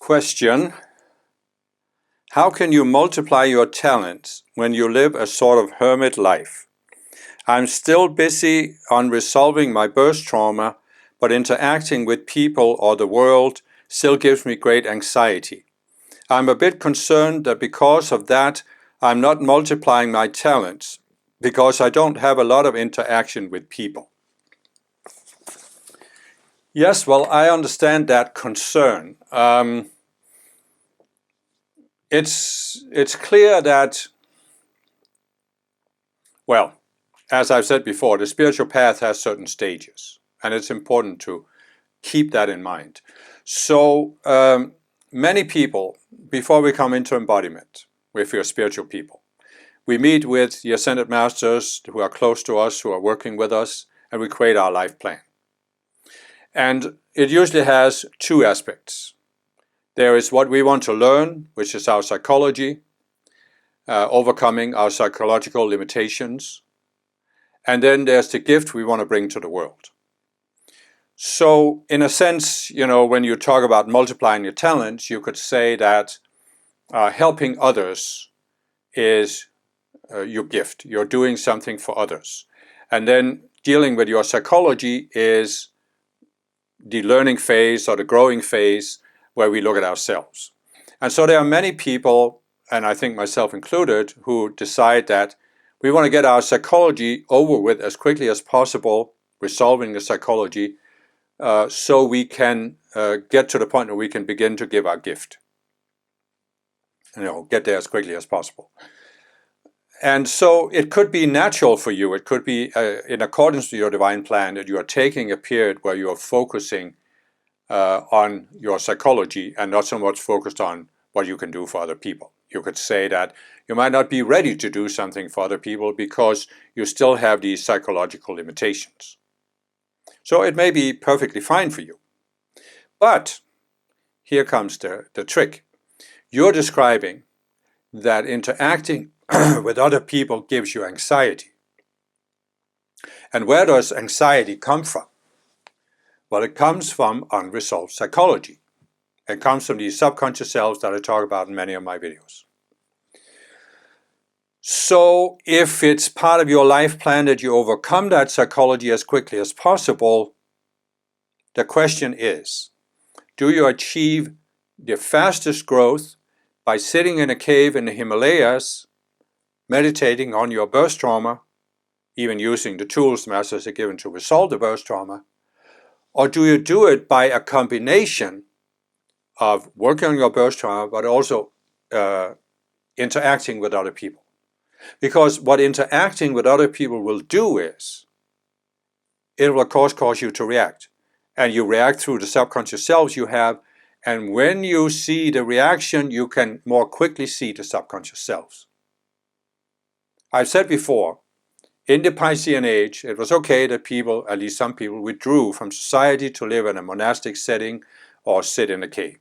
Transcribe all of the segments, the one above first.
Question: how can you multiply your talents when you live a sort of hermit life? I'm still busy on resolving my birth trauma, but interacting with people or the world still gives me great anxiety. I'm a bit concerned that because of that, I'm not multiplying my talents, because I don't have a lot of interaction with people. Yes, well, I understand that concern. It's clear that, well, as I've said before, the spiritual path has certain stages, and it's important to keep that in mind. So many people, before we come into embodiment, we feel spiritual people. We meet with the Ascended Masters who are close to us, who are working with us, and we create our life plan. And it usually has two aspects. There is what we want to learn, which is our psychology, overcoming our psychological limitations. And then there's the gift we want to bring to the world. So in a sense, when you talk about multiplying your talents, you could say that helping others is your gift. You're doing something for others. And then dealing with your psychology is the learning phase or the growing phase where we look at ourselves. And so there are many people, and I think myself included, who decide that we want to get our psychology over with as quickly as possible, resolving the psychology, so we can get to the point where we can begin to give our gift. Get there as quickly as possible. And so it could be natural for you, it could be in accordance to your divine plan that you are taking a period where you are focusing on your psychology and not so much focused on what you can do for other people. You could say that you might not be ready to do something for other people because you still have these psychological limitations. So it may be perfectly fine for you. But here comes the trick. You're describing that interacting with other people gives you anxiety. And where does anxiety come from? Well, it comes from unresolved psychology. It comes from these subconscious selves that I talk about in many of my videos. So if it's part of your life plan that you overcome that psychology as quickly as possible, the question is, do you achieve the fastest growth by sitting in a cave in the Himalayas, meditating on your birth trauma, even using the tools the masters are given to resolve the birth trauma? Or do you do it by a combination of working on your birth trauma, but also interacting with other people? Because what interacting with other people will do is, it will of course cause you to react. And you react through the subconscious selves you have, and when you see the reaction, you can more quickly see the subconscious selves. I've said before, in the Piscean age, it was okay that people, at least some people, withdrew from society to live in a monastic setting or sit in a cave.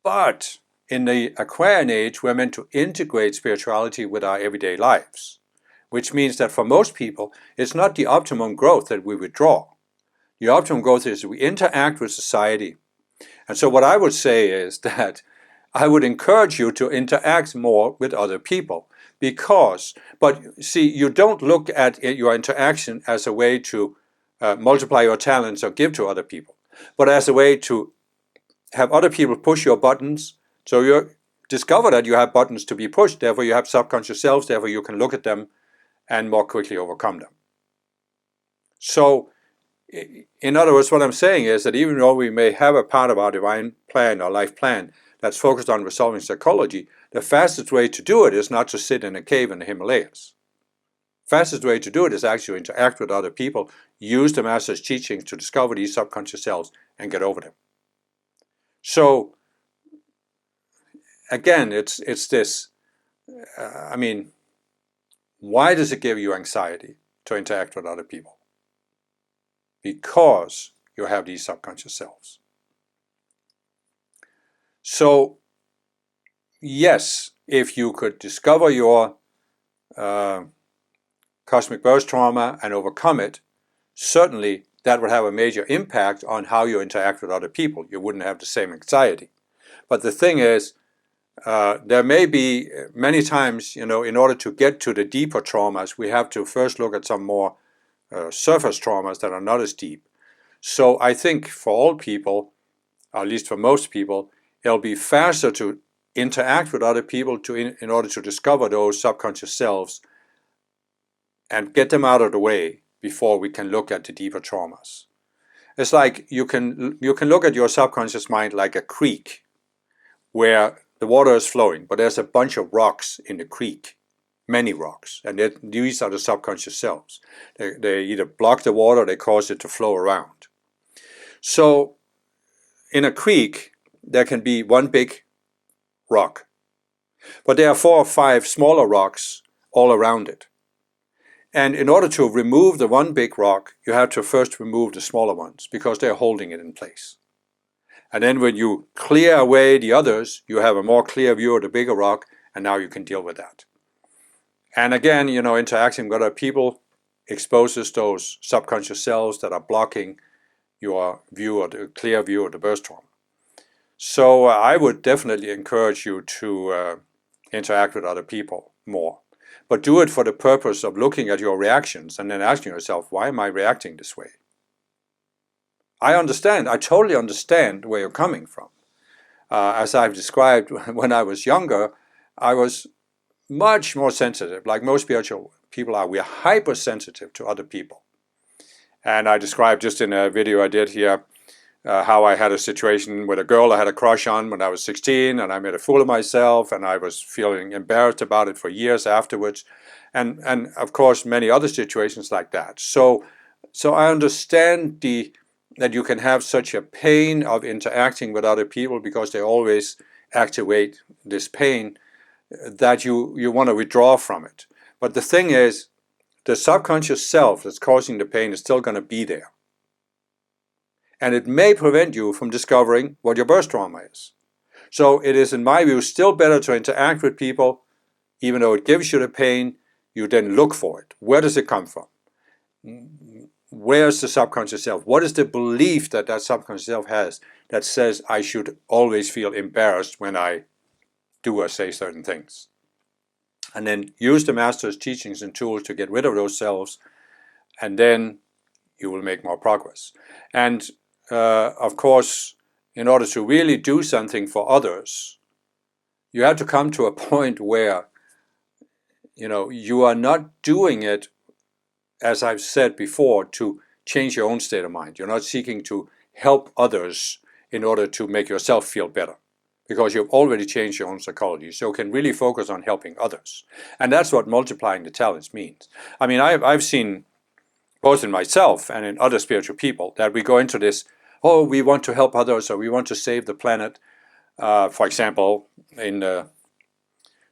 But in the Aquarian age, we're meant to integrate spirituality with our everyday lives, which means that for most people, it's not the optimum growth that we withdraw. The optimum growth is we interact with society. And so what I would say is that I would encourage you to interact more with other people. But see, you don't look at your interaction as a way to multiply your talents or give to other people, but as a way to have other people push your buttons. So you discover that you have buttons to be pushed, therefore you have subconscious selves, therefore you can look at them and more quickly overcome them. So, in other words, what I'm saying is that even though we may have a part of our divine plan or life plan that's focused on resolving psychology, the fastest way to do it is not to sit in a cave in the Himalayas. The fastest way to do it is actually interact with other people, use the Master's teachings to discover these subconscious selves and get over them. So, again, it's this, why does it give you anxiety to interact with other people? Because you have these subconscious selves. So, yes, if you could discover your cosmic birth trauma and overcome it, certainly that would have a major impact on how you interact with other people. You wouldn't have the same anxiety. But the thing is, there may be many times, in order to get to the deeper traumas, we have to first look at some more surface traumas that are not as deep. So I think for all people, or at least for most people, it'll be faster to interact with other people in order to discover those subconscious selves and get them out of the way before we can look at the deeper traumas. It's like you can look at your subconscious mind like a creek where the water is flowing, but there's a bunch of rocks in the creek, many rocks, and these are the subconscious selves. They either block the water or they cause it to flow around. So in a creek, there can be one big rock, but there are 4 or 5 smaller rocks all around it. And in order to remove the one big rock, you have to first remove the smaller ones because they're holding it in place. And then when you clear away the others, you have a more clear view of the bigger rock, and now you can deal with that. And again, interacting with other people exposes those subconscious selves that are blocking your view, or the clear view of the birth trauma. So I would definitely encourage you to interact with other people more. But do it for the purpose of looking at your reactions and then asking yourself, why am I reacting this way? I totally understand where you're coming from. As I've described, when I was younger, I was much more sensitive. Like most spiritual people are, we are hypersensitive to other people. And I described just in a video I did here how I had a situation with a girl I had a crush on when I was 16, and I made a fool of myself, and I was feeling embarrassed about it for years afterwards. And of course, many other situations like that. So I understand that you can have such a pain of interacting with other people because they always activate this pain that you want to withdraw from it. But the thing is, the subconscious self that's causing the pain is still going to be there. And it may prevent you from discovering what your birth trauma is. So it is, in my view, still better to interact with people, even though it gives you the pain. You then look for it. Where does it come from? Where's the subconscious self? What is the belief that subconscious self has that says I should always feel embarrassed when I do or say certain things? And then use the master's teachings and tools to get rid of those selves, and then you will make more progress. And of course, in order to really do something for others, you have to come to a point where you are not doing it, as I've said before, to change your own state of mind. You're not seeking to help others in order to make yourself feel better, because you've already changed your own psychology. So you can really focus on helping others. And that's what multiplying the talents means. I mean, I've seen, both in myself and in other spiritual people, that we go into this, we want to help others, or we want to save the planet. For example, in the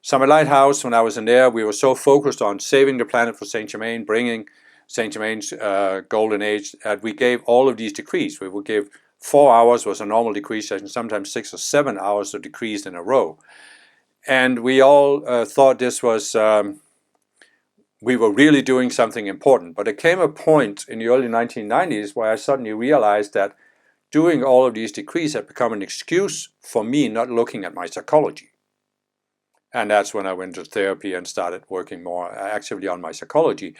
Summer Lighthouse, when I was in there, we were so focused on saving the planet for Saint Germain, bringing Saint Germain's golden age, that we gave all of these decrees. We would give 4 hours was a normal decree session, sometimes 6 or 7 hours of decrees in a row. And we all thought this was, we were really doing something important. But there came a point in the early 1990s where I suddenly realized that doing all of these decrees had become an excuse for me not looking at my psychology. And that's when I went to therapy and started working more actively on my psychology.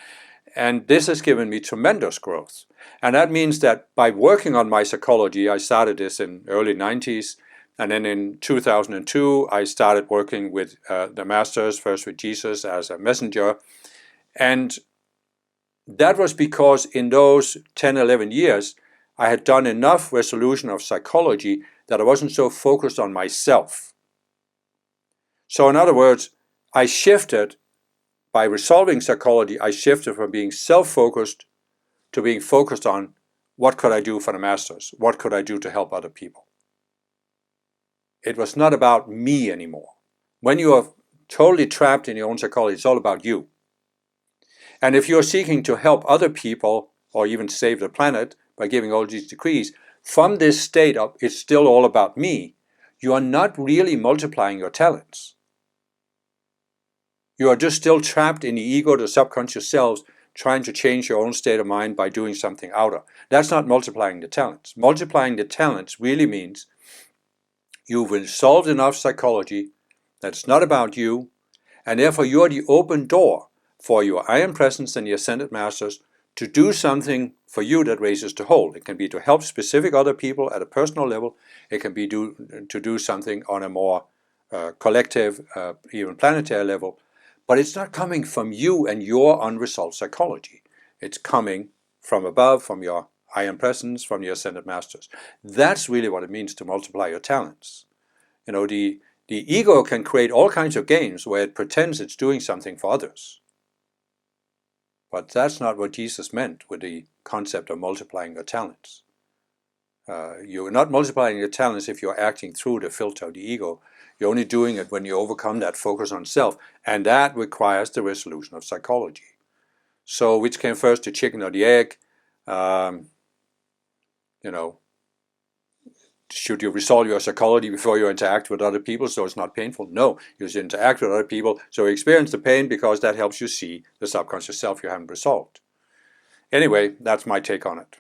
And this has given me tremendous growth. And that means that by working on my psychology, I started this in the early 90s. And then in 2002, I started working with the masters, first with Jesus as a messenger. And that was because in those 10, 11 years, I had done enough resolution of psychology that I wasn't so focused on myself. So in other words, I shifted, by resolving psychology, I shifted from being self-focused to being focused on what could I do for the masters? What could I do to help other people? It was not about me anymore. When you are totally trapped in your own psychology, it's all about you. And if you're seeking to help other people or even save the planet by giving all these decrees, from this state of it's still all about me, you are not really multiplying your talents. You are just still trapped in the ego, the subconscious selves, trying to change your own state of mind by doing something outer. That's not multiplying the talents. Multiplying the talents really means You've resolved enough psychology that's not about you, and therefore you're the open door for your I Am Presence and your Ascended Masters to do something for you that raises the whole. It can be to help specific other people at a personal level. It can be to do something on a more collective, even planetary level. But it's not coming from you and your unresolved psychology. It's coming from above, from your I Am Presence, from your Ascended Masters. That's really what it means to multiply your talents. You know, the ego can create all kinds of games where it pretends it's doing something for others. But that's not what Jesus meant with the concept of multiplying your talents. You're not multiplying your talents if you're acting through the filter of the ego. You're only doing it when you overcome that focus on self, and that requires the resolution of psychology. So which came first, the chicken or the egg? You know, should you resolve your psychology before you interact with other people so it's not painful? No, you should interact with other people so you experience the pain because that helps you see the subconscious self you haven't resolved. Anyway, that's my take on it.